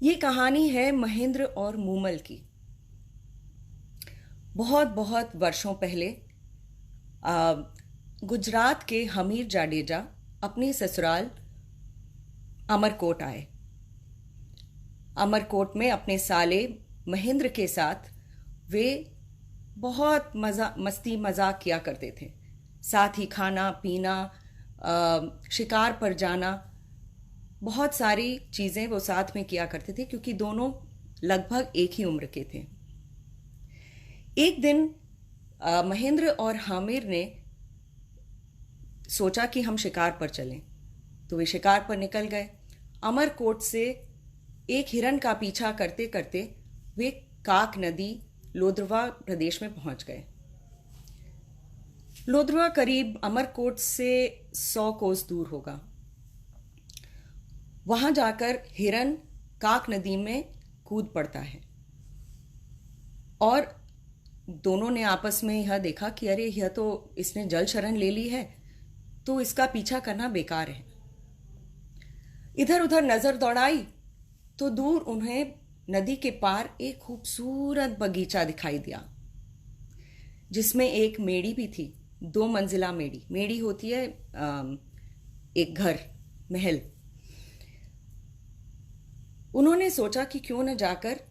ये कहानी है महेंद्र और मूमल की। बहुत बहुत वर्षों पहले आ, गुजरात के हमीर जाडेजा अपने ससुराल अमरकोट आए। अमरकोट में अपने साले महेंद्र के साथ वे बहुत मस्ती मजाक किया करते थे। साथ ही खाना पीना, शिकार पर जाना, बहुत सारी चीज़ें वो साथ में किया करते थे क्योंकि दोनों लगभग एक ही उम्र के थे। एक दिन महेंद्र और हामिर ने सोचा कि हम शिकार पर चलें, तो वे शिकार पर निकल गए। अमरकोट से एक हिरन का पीछा करते करते वे काक नदी लोद्रवा प्रदेश में पहुंच गए। लोद्रवा करीब अमरकोट से 100 कोस दूर होगा। वहां जाकर हिरन काक नदी में कूद पड़ता है और दोनों ने आपस में यह देखा कि अरे यह तो इसने जल शरण ले ली है, तो इसका पीछा करना बेकार है। इधर उधर नजर दौड़ाई तो दूर उन्हें नदी के पार एक खूबसूरत बगीचा दिखाई दिया जिसमें एक मेड़ी भी थी। 2 मंजिला मेड़ी। मेड़ी होती है एक घर, महल। उन्होंने सोचा कि क्यों न जाकर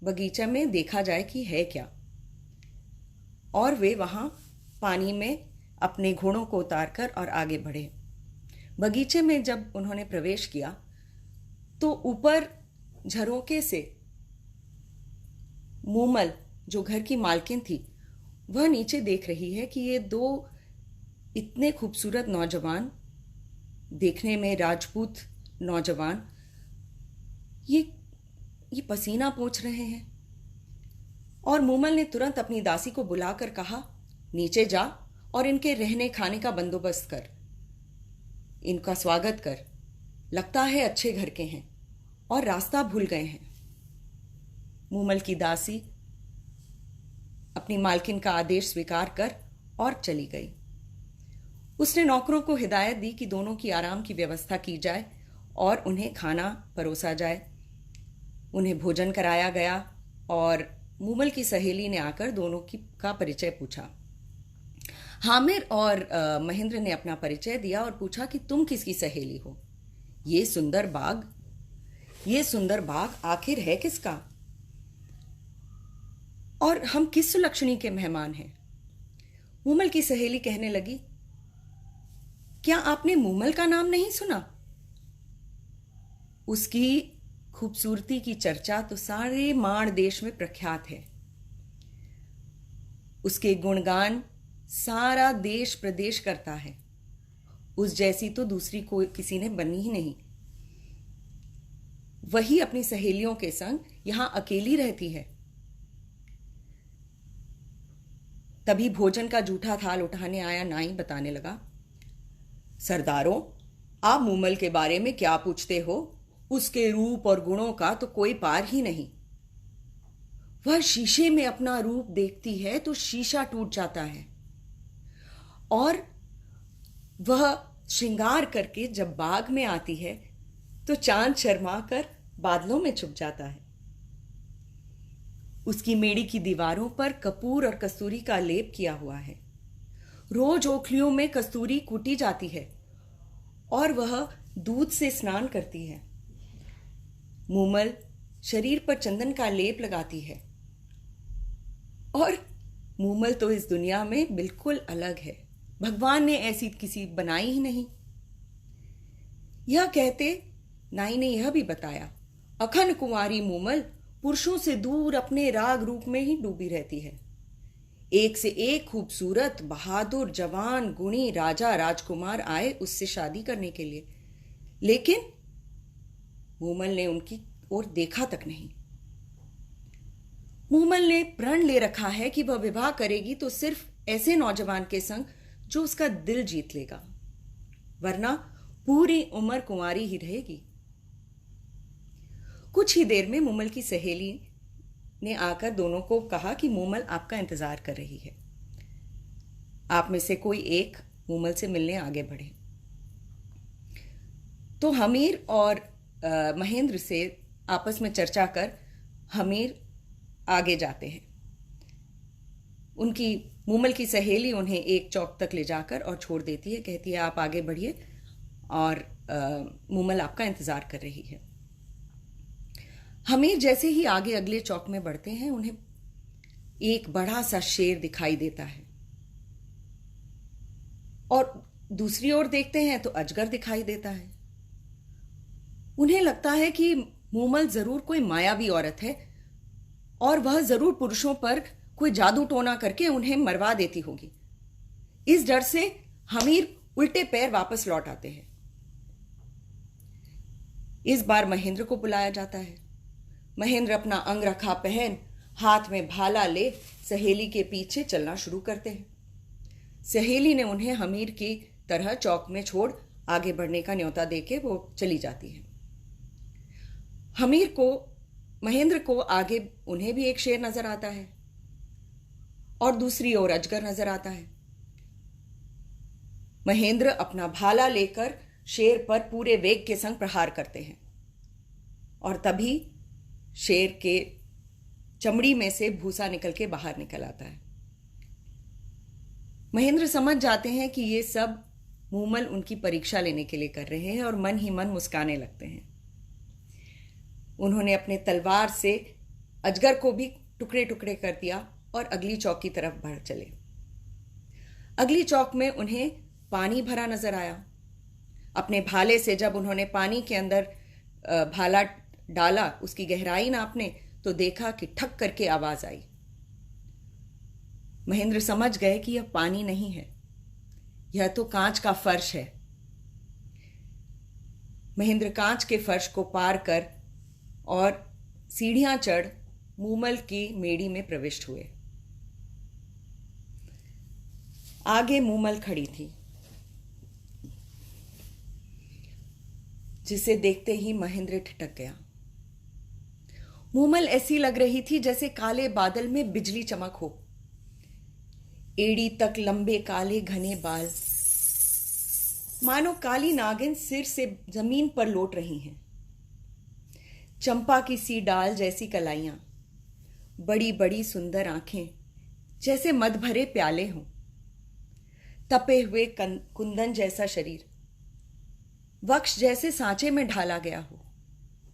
बगीचा में देखा जाए कि है क्या, और वे वहां पानी में अपने घोड़ों को उतारकर और आगे बढ़े। बगीचे में जब उन्होंने प्रवेश किया तो ऊपर झरोके से मूमल, जो घर की मालकिन थी, वह नीचे देख रही है कि ये 2 इतने खूबसूरत नौजवान, देखने में राजपूत नौजवान, ये पसीना पोंछ रहे हैं। और मूमल ने तुरंत अपनी दासी को बुलाकर कहा, नीचे जा और इनके रहने खाने का बंदोबस्त कर, इनका स्वागत कर। लगता है अच्छे घर के हैं और रास्ता भूल गए हैं। मूमल की दासी अपनी मालकिन का आदेश स्वीकार कर और चली गई। उसने नौकरों को हिदायत दी कि दोनों की आराम की व्यवस्था की जाए और उन्हें खाना परोसा जाए। उन्हें भोजन कराया गया और मूमल की सहेली ने आकर दोनों का परिचय पूछा। हामिर और महेंद्र ने अपना परिचय दिया और पूछा कि तुम किसकी सहेली हो? ये सुंदर बाग आखिर है किसका? और हम किस सुलक्षणी के मेहमान हैं? मूमल की सहेली कहने लगी, क्या आपने मूमल का नाम नहीं सुना? उसकी खूबसूरती की चर्चा तो सारे माण देश में प्रख्यात है। उसके गुणगान सारा देश प्रदेश करता है। उस जैसी तो दूसरी कोई किसी ने बनी ही नहीं। वही अपनी सहेलियों के संग यहां अकेली रहती है। तभी भोजन का जूठा थाल उठाने आया नाई बताने लगा, सरदारों, आप मूमल के बारे में क्या पूछते हो? उसके रूप और गुणों का तो कोई पार ही नहीं। वह शीशे में अपना रूप देखती है तो शीशा टूट जाता है, और वह श्रृंगार करके जब बाग में आती है तो चांद शर्मा कर बादलों में छुप जाता है। उसकी मेड़ी की दीवारों पर कपूर और कस्तूरी का लेप किया हुआ है। रोज ओखलियों में कस्तूरी कूटी जाती है और वह दूध से स्नान करती है। मूमल शरीर पर चंदन का लेप लगाती है, और मूमल तो इस दुनिया में बिल्कुल अलग है। भगवान ने ऐसी किसी बनाई ही नहीं। यह कहते नाई ने यह भी बताया, अखंड कुंवारी मूमल पुरुषों से दूर अपने राग रूप में ही डूबी रहती है। एक से एक खूबसूरत, बहादुर, जवान, गुणी राजा राजकुमार आए उससे शादी करने के लिए, लेकिन मूमल ने उनकी ओर देखा तक नहीं। मूमल ने प्रण ले रखा है कि वह विवाह करेगी तो सिर्फ ऐसे नौजवान के संग जो उसका दिल जीत लेगा, वरना पूरी उम्र कुंवारी ही रहेगी। कुछ ही देर में मूमल की सहेली ने आकर दोनों को कहा कि मूमल आपका इंतजार कर रही है। आप में से कोई एक मूमल से मिलने आगे बढ़े। तो हमीर और महेंद्र से आपस में चर्चा कर हमीर आगे जाते हैं। उनकी मूमल की सहेली उन्हें एक चौक तक ले जाकर और छोड़ देती है, कहती है आप आगे बढ़िए और मूमल आपका इंतजार कर रही है। हमीर जैसे ही आगे अगले चौक में बढ़ते हैं उन्हें एक बड़ा सा शेर दिखाई देता है और दूसरी ओर देखते हैं तो अजगर दिखाई देता है। उन्हें लगता है कि मूमल जरूर कोई मायावी औरत है और वह जरूर पुरुषों पर कोई जादू टोना करके उन्हें मरवा देती होगी। इस डर से हमीर उल्टे पैर वापस लौट आते हैं। इस बार महेंद्र को बुलाया जाता है। महेंद्र अपना अंगरखा पहन हाथ में भाला ले सहेली के पीछे चलना शुरू करते हैं। सहेली ने उन्हें हमीर की तरह चौक में छोड़ आगे बढ़ने का न्योता देके वो चली जाती है। महेंद्र को आगे उन्हें भी एक शेर नजर आता है और दूसरी ओर अजगर नजर आता है। महेंद्र अपना भाला लेकर शेर पर पूरे वेग के संग प्रहार करते हैं और तभी शेर के चमड़ी में से भूसा निकल के बाहर निकल आता है। महेंद्र समझ जाते हैं कि ये सब मूमल उनकी परीक्षा लेने के लिए कर रहे हैं और मन ही मन मुस्काने लगते हैं। उन्होंने अपने तलवार से अजगर को भी टुकड़े टुकड़े कर दिया और अगली चौक की तरफ बढ़ चले। अगली चौक में उन्हें पानी भरा नजर आया। अपने भाले से जब उन्होंने पानी के अंदर भाला डाला, उसकी गहराई नापने, तो देखा कि ठक करके आवाज आई। महेंद्र समझ गए कि यह पानी नहीं है, यह तो कांच का फर्श है। महेंद्र कांच के फर्श को पार कर और सीढ़ियां चढ़ मूमल की मेड़ी में प्रविष्ट हुए। आगे मूमल खड़ी थी, जिसे देखते ही महेंद्र ठिठक गया। मूमल ऐसी लग रही थी जैसे काले बादल में बिजली चमक हो। एड़ी तक लंबे काले घने बाल, मानो काली नागिन सिर से जमीन पर लौट रही हैं। चंपा की सी डाल जैसी कलाइयां, बड़ी बड़ी सुंदर आंखें जैसे मद भरे प्याले हों, तपे हुए कुंदन जैसा शरीर, वक्ष जैसे सांचे में ढाला गया हो,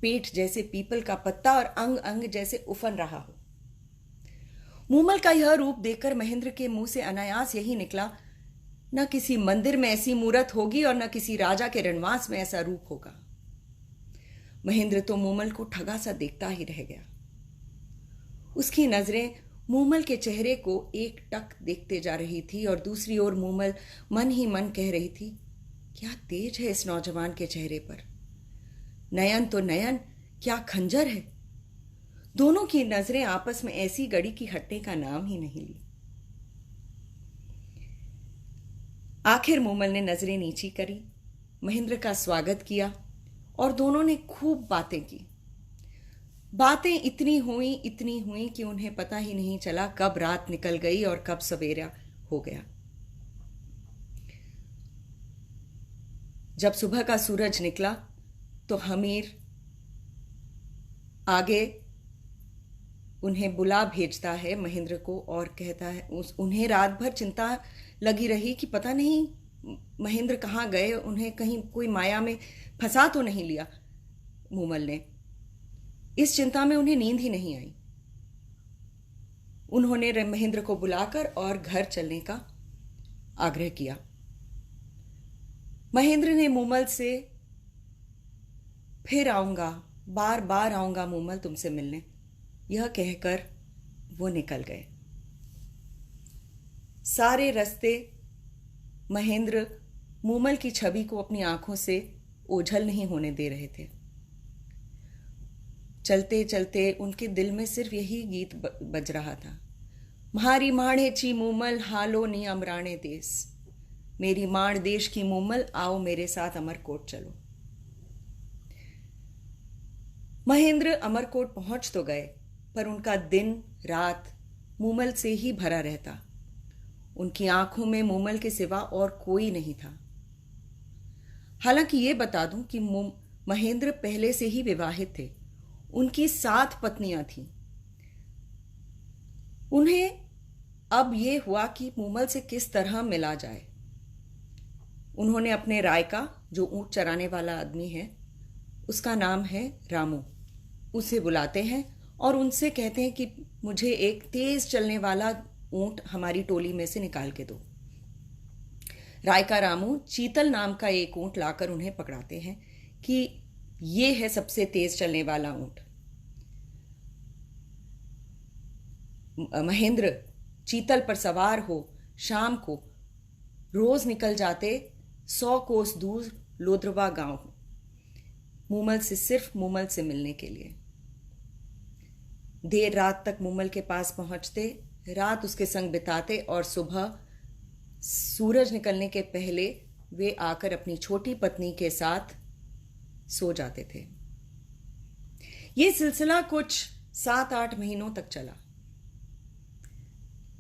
पेट जैसे पीपल का पत्ता और अंग अंग जैसे उफन रहा हो। मूमल का यह रूप देखकर महेंद्र के मुंह से अनायास यही निकला, न किसी मंदिर में ऐसी मूरत होगी और न किसी राजा के रणवास में ऐसा रूप होगा। महेंद्र तो मूमल को ठगा सा देखता ही रह गया। उसकी नजरें मूमल के चेहरे को एक टक देखते जा रही थी और दूसरी ओर मूमल मन ही मन कह रही थी, क्या तेज है इस नौजवान के चेहरे पर, नयन तो नयन, क्या खंजर है। दोनों की नजरें आपस में ऐसी गड़ी कि हटने का नाम ही नहीं ली। आखिर मूमल ने नजरें नीची करी, महेंद्र का स्वागत किया और दोनों ने खूब बातें की। बातें इतनी हुई कि उन्हें पता ही नहीं चला कब रात निकल गई और कब सवेरा हो गया। जब सुबह का सूरज निकला तो हमीर आगे उन्हें बुला भेजता है महेंद्र को और कहता है, उन्हें रात भर चिंता लगी रही कि पता नहीं महेंद्र कहाँ गए, उन्हें कहीं कोई माया में फंसा तो नहीं लिया मूमल ने। इस चिंता में उन्हें नींद ही नहीं आई। उन्होंने महेंद्र को बुलाकर और घर चलने का आग्रह किया। महेंद्र ने मूमल से, फिर आऊंगा, बार बार आऊंगा मूमल तुमसे मिलने, यह कहकर वो निकल गए। सारे रास्ते महेंद्र मूमल की छवि को अपनी आंखों से ओझल नहीं होने दे रहे थे। चलते चलते उनके दिल में सिर्फ यही गीत बज रहा था, म्हारी माणे ची मूमल हालो नी अमराणे देश, मेरी माण देश की मूमल आओ मेरे साथ अमरकोट चलो। महेंद्र अमरकोट पहुंच तो गए, पर उनका दिन रात मूमल से ही भरा रहता। उनकी आंखों में मूमल के सिवा और कोई नहीं था। हालांकि ये बता दूं कि महेंद्र पहले से ही विवाहित थे उनकी 7 पत्नियां थीं। उन्हें अब ये हुआ कि मूमल से किस तरह मिला जाए। उन्होंने अपने रायका, जो ऊंट चराने वाला आदमी है, उसका नाम है रामू, उसे बुलाते हैं और उनसे कहते हैं कि मुझे एक तेज चलने वाला ऊंट हमारी टोली में से निकाल के दो। रायका रामू चीतल नाम का एक ऊंट लाकर उन्हें पकड़ाते हैं कि ये है सबसे तेज चलने वाला ऊंट। महेंद्र चीतल पर सवार हो शाम को रोज निकल जाते 100 कोस दूर लोद्रवा गांव, मूमल से, सिर्फ मूमल से मिलने के लिए। देर रात तक मूमल के पास पहुंचते, रात उसके संग बिताते और सुबह सूरज निकलने के पहले वे आकर अपनी छोटी पत्नी के साथ सो जाते थे। यह सिलसिला कुछ 7-8 महीनों तक चला।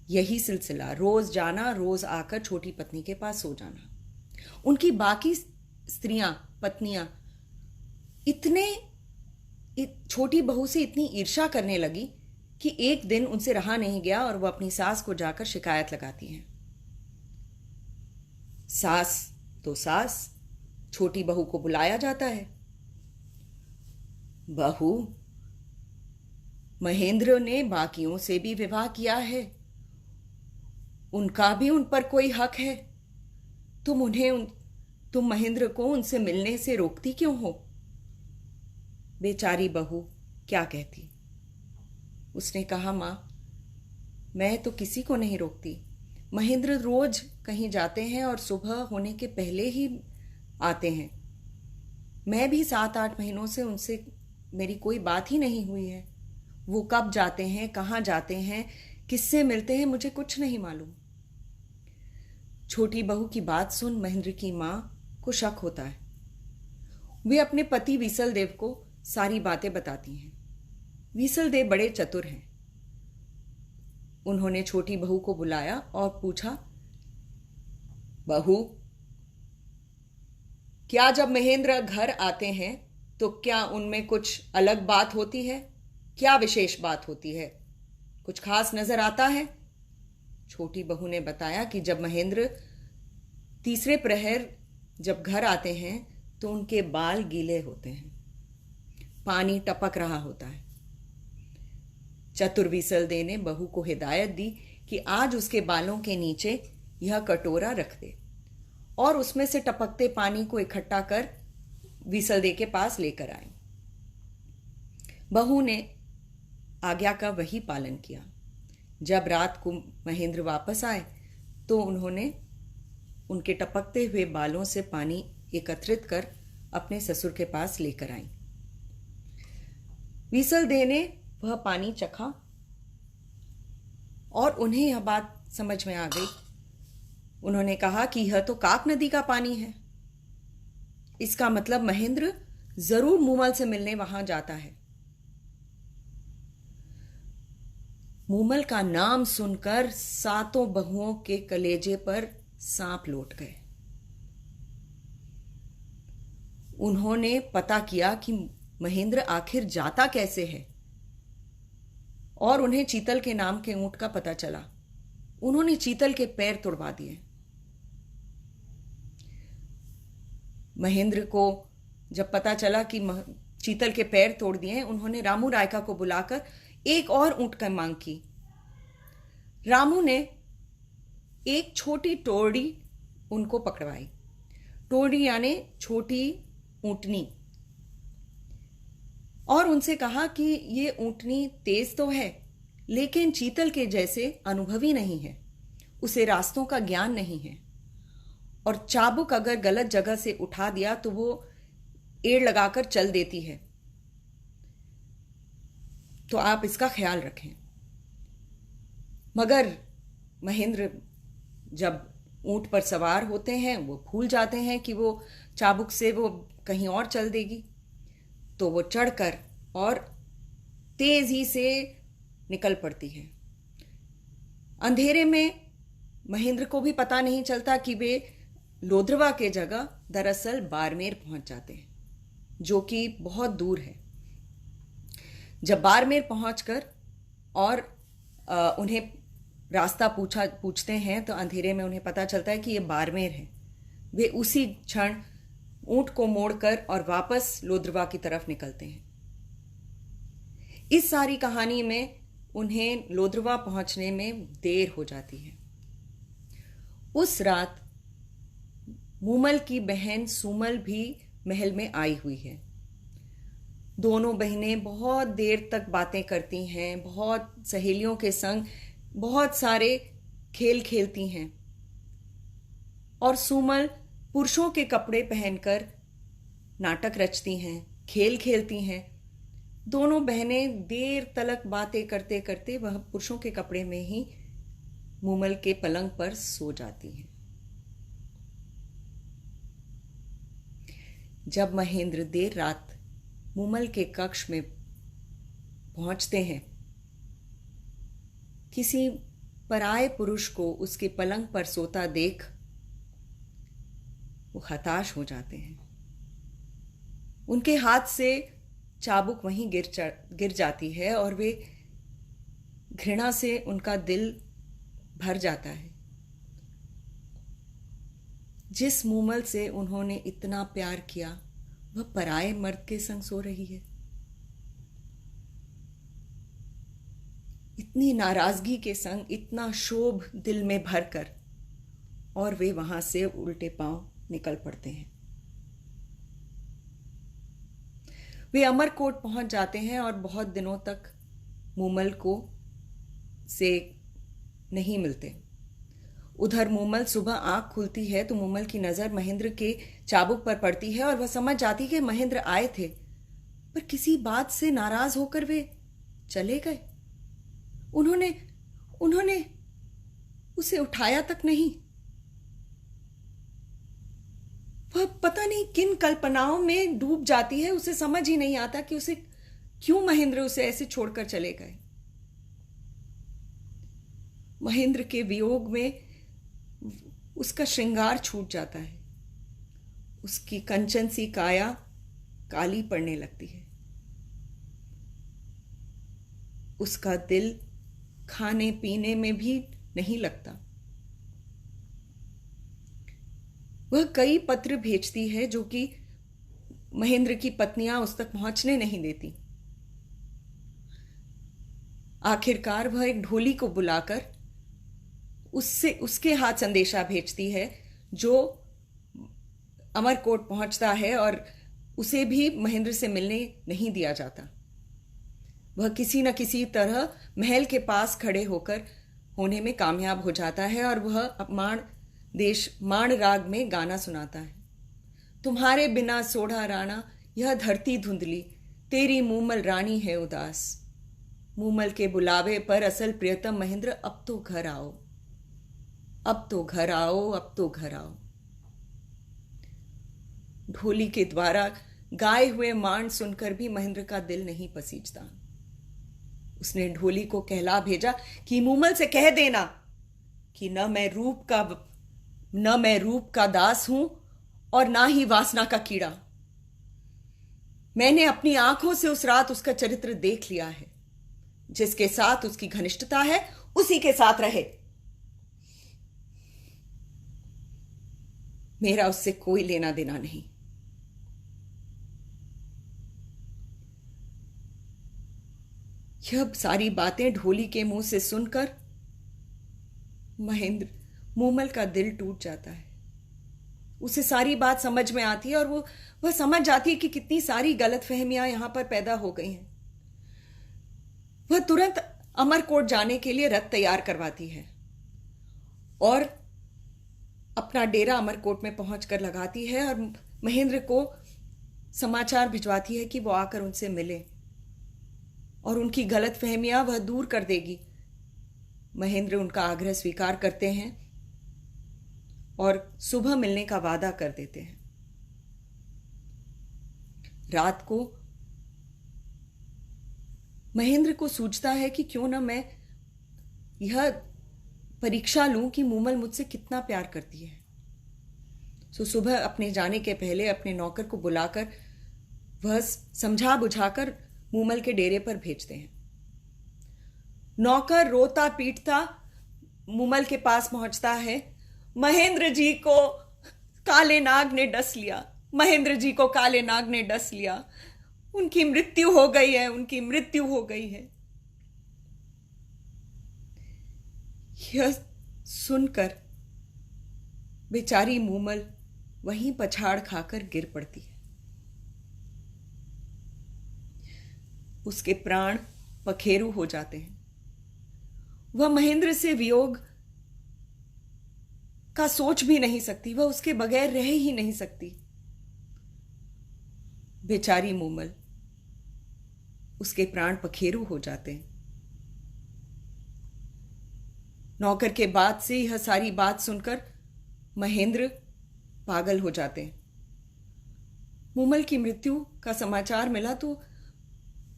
यही सिलसिला, रोज जाना, रोज आकर छोटी पत्नी के पास सो जाना। उनकी बाकी स्त्रियां, पत्नियां छोटी बहू से इतनी ईर्ष्या करने लगी कि एक दिन उनसे रहा नहीं गया और वह अपनी सास को जाकर शिकायत लगाती हैं। सास तो सास, छोटी बहू को बुलाया जाता है। बहू, महेंद्र ने बाकियों से भी विवाह किया है, उनका भी उन पर कोई हक है। तुम महेंद्र को उनसे मिलने से रोकती क्यों हो? बेचारी बहू क्या कहती। उसने कहा, मां, मैं तो किसी को नहीं रोकती। महेंद्र रोज कहीं जाते हैं और सुबह होने के पहले ही आते हैं। मैं भी 7-8 महीनों से उनसे मेरी कोई बात ही नहीं हुई है। वो कब जाते हैं, कहाँ जाते हैं, किससे मिलते हैं, मुझे कुछ नहीं मालूम। छोटी बहू की बात सुन महेंद्र की मां को शक होता है। वे अपने पति विसल देव को सारी बातें बताती हैं। विसल देव बड़े चतुर हैं। उन्होंने छोटी बहू को बुलाया और पूछा, बहू, क्या जब महेंद्र घर आते हैं तो क्या उनमें कुछ अलग बात होती है? क्या विशेष बात होती है? कुछ खास नजर आता है? छोटी बहू ने बताया कि जब महेंद्र तीसरे प्रहर जब घर आते हैं तो उनके बाल गीले होते हैं, पानी टपक रहा होता है। चतुर विसलदेव ने बहू को हिदायत दी कि आज उसके बालों के नीचे यह कटोरा रख दे और उसमें से टपकते पानी को इकट्ठा कर विसलदेव के पास लेकर आए। बहू ने आज्ञा का वही पालन किया। जब रात को महेंद्र वापस आए तो उन्होंने उनके टपकते हुए बालों से पानी एकत्रित कर अपने ससुर के पास लेकर आई। विसलदेव ने वह पानी चखा और उन्हें यह बात समझ में आ गई। उन्होंने कहा कि यह तो काक नदी का पानी है। इसका मतलब महेंद्र जरूर मूमल से मिलने वहां जाता है। मूमल का नाम सुनकर 7 बहुओं के कलेजे पर सांप लौट गए। उन्होंने पता किया कि महेंद्र आखिर जाता कैसे है और उन्हें चीतल के नाम के ऊंट का पता चला। उन्होंने चीतल के पैर तुड़वा दिए। महेंद्र को जब पता चला कि चीतल के पैर तोड़ दिए, उन्होंने रामू रायका को बुलाकर एक और ऊंट की मांग की। रामू ने एक छोटी टोरडी उनको पकड़वाई। टोरडी यानी छोटी ऊंटनी, और उनसे कहा कि ये ऊंटनी तेज तो है लेकिन चीतल के जैसे अनुभवी नहीं है, उसे रास्तों का ज्ञान नहीं है और चाबुक अगर गलत जगह से उठा दिया तो वो एड़ लगाकर चल देती है, तो आप इसका ख्याल रखें। मगर महेंद्र जब ऊंट पर सवार होते हैं वो भूल जाते हैं कि वो चाबुक से वो कहीं और चल देगी, तो वो चढ़कर और तेजी से निकल पड़ती है। अंधेरे में महेंद्र को भी पता नहीं चलता कि वे लोद्रवा के जगह दरअसल बाड़मेर पहुंच जाते हैं, जो कि बहुत दूर है। जब बाड़मेर पहुंचकर और उन्हें रास्ता पूछते हैं तो अंधेरे में उन्हें पता चलता है कि ये बाड़मेर है। वे उसी क्षण ऊंट को मोड़कर और वापस लोद्रवा की तरफ निकलते हैं। इस सारी कहानी में उन्हें लोद्रवा पहुंचने में देर हो जाती है। उस रात मूमल की बहन सुमल भी महल में आई हुई है। दोनों बहनें बहुत देर तक बातें करती हैं, बहुत सहेलियों के संग बहुत सारे खेल खेलती हैं और सुमल पुरुषों के कपड़े पहनकर नाटक रचती हैं, खेल खेलती हैं। दोनों बहनें देर तलक बातें करते करते वह पुरुषों के कपड़े में ही मूमल के पलंग पर सो जाती हैं। जब महेंद्र देर रात मूमल के कक्ष में पहुंचते हैं, किसी पराये पुरुष को उसके पलंग पर सोता देख वो हताश हो जाते हैं। उनके हाथ से चाबुक वहीं गिर जाती है और वे घृणा से उनका दिल भर जाता है। जिस मूमल से उन्होंने इतना प्यार किया वह पराये मर्द के संग सो रही है। इतनी नाराजगी के संग, इतना शोभ दिल में भरकर, और वे वहां से उल्टे पांव निकल पड़ते हैं। वे अमरकोट पहुंच जाते हैं और बहुत दिनों तक मूमल को से नहीं मिलते। उधर मूमल सुबह आंख खुलती है तो मूमल की नजर महेंद्र के चाबुक पर पड़ती है और वह समझ जाती है कि महेंद्र आए थे, पर किसी बात से नाराज होकर वे चले गए। उन्होंने उसे उठाया तक नहीं। वह पता नहीं किन कल्पनाओं में डूब जाती है। उसे समझ ही नहीं आता कि उसे क्यों महेंद्र उसे ऐसे छोड़कर चले गए। महेंद्र के वियोग में उसका श्रृंगार छूट जाता है। उसकी कंचन सी काया काली पड़ने लगती है। उसका दिल खाने पीने में भी नहीं लगता। वह कई पत्र भेजती है जो कि महेंद्र की पत्नियां उस तक पहुंचने नहीं देती। आखिरकार वह एक ढोली को बुलाकर उसके हाथ संदेशा भेजती है जो अमरकोट पहुंचता है और उसे भी महेंद्र से मिलने नहीं दिया जाता। वह किसी न किसी तरह महल के पास खड़े होने में कामयाब हो जाता है और वह माण राग में गाना सुनाता है। तुम्हारे बिना सोढ़ा राणा यह धरती धुंधली, तेरी मूमल रानी है उदास। मूमल के बुलावे पर असल प्रियतम महेंद्र अब तो घर आओ, अब तो घर आओ, अब तो घर आओ। ढोली के द्वारा गाए हुए मान सुनकर भी महेंद्र का दिल नहीं पसीजता। उसने ढोली को कहला भेजा कि मूमल से कह देना कि न मैं रूप का दास हूं और ना ही वासना का कीड़ा। मैंने अपनी आंखों से उस रात उसका चरित्र देख लिया है। जिसके साथ उसकी घनिष्ठता है उसी के साथ रहे। मेरा उससे कोई लेना देना नहीं। यह सारी बातें ढोली के मुंह से सुनकर महेंद्र मूमल का दिल टूट जाता है। उसे सारी बात समझ में आती है और वह समझ जाती है कि कितनी सारी गलतफहमियां यहां पर पैदा हो गई हैं। वह तुरंत अमरकोट जाने के लिए रथ तैयार करवाती है और अपना डेरा अमरकोट में पहुंचकर लगाती है और महेंद्र को समाचार भिजवाती है कि वो आकर उनसे मिले और उनकी गलतफहमियां वह दूर कर देगी। महेंद्र उनका आग्रह स्वीकार करते हैं और सुबह मिलने का वादा कर देते हैं। रात को महेंद्र को सूझता है कि क्यों ना मैं यह परीक्षा लूं कि मूमल मुझसे कितना प्यार करती है। सो सुबह अपने जाने के पहले अपने नौकर को बुलाकर वह समझा बुझाकर मूमल के डेरे पर भेजते हैं। नौकर रोता पीटता मूमल के पास पहुंचता है। महेंद्र जी को काले नाग ने डस लिया, महेंद्र जी को काले नाग ने डस लिया, उनकी मृत्यु हो गई है, उनकी मृत्यु हो गई है। यह सुनकर बेचारी मूमल वहीं पछाड़ खाकर गिर पड़ती है। उसके प्राण पखेरु हो जाते हैं। वह महेंद्र से वियोग का सोच भी नहीं सकती, वह उसके बगैर रह ही नहीं सकती। बेचारी मूमल, उसके प्राण पखेरु हो जाते हैं। नौकर के बाद से यह सारी बात सुनकर महेंद्र पागल हो जाते हैं। मूमल की मृत्यु का समाचार मिला तो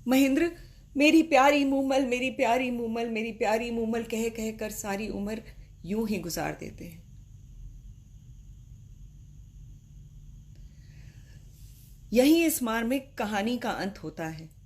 महेंद्र मेरी प्यारी मूमल, मेरी प्यारी मूमल, मेरी प्यारी मूमल कह कह कर सारी उम्र यूं ही गुजार देते हैं। यही इस मार्मिक कहानी का अंत होता है।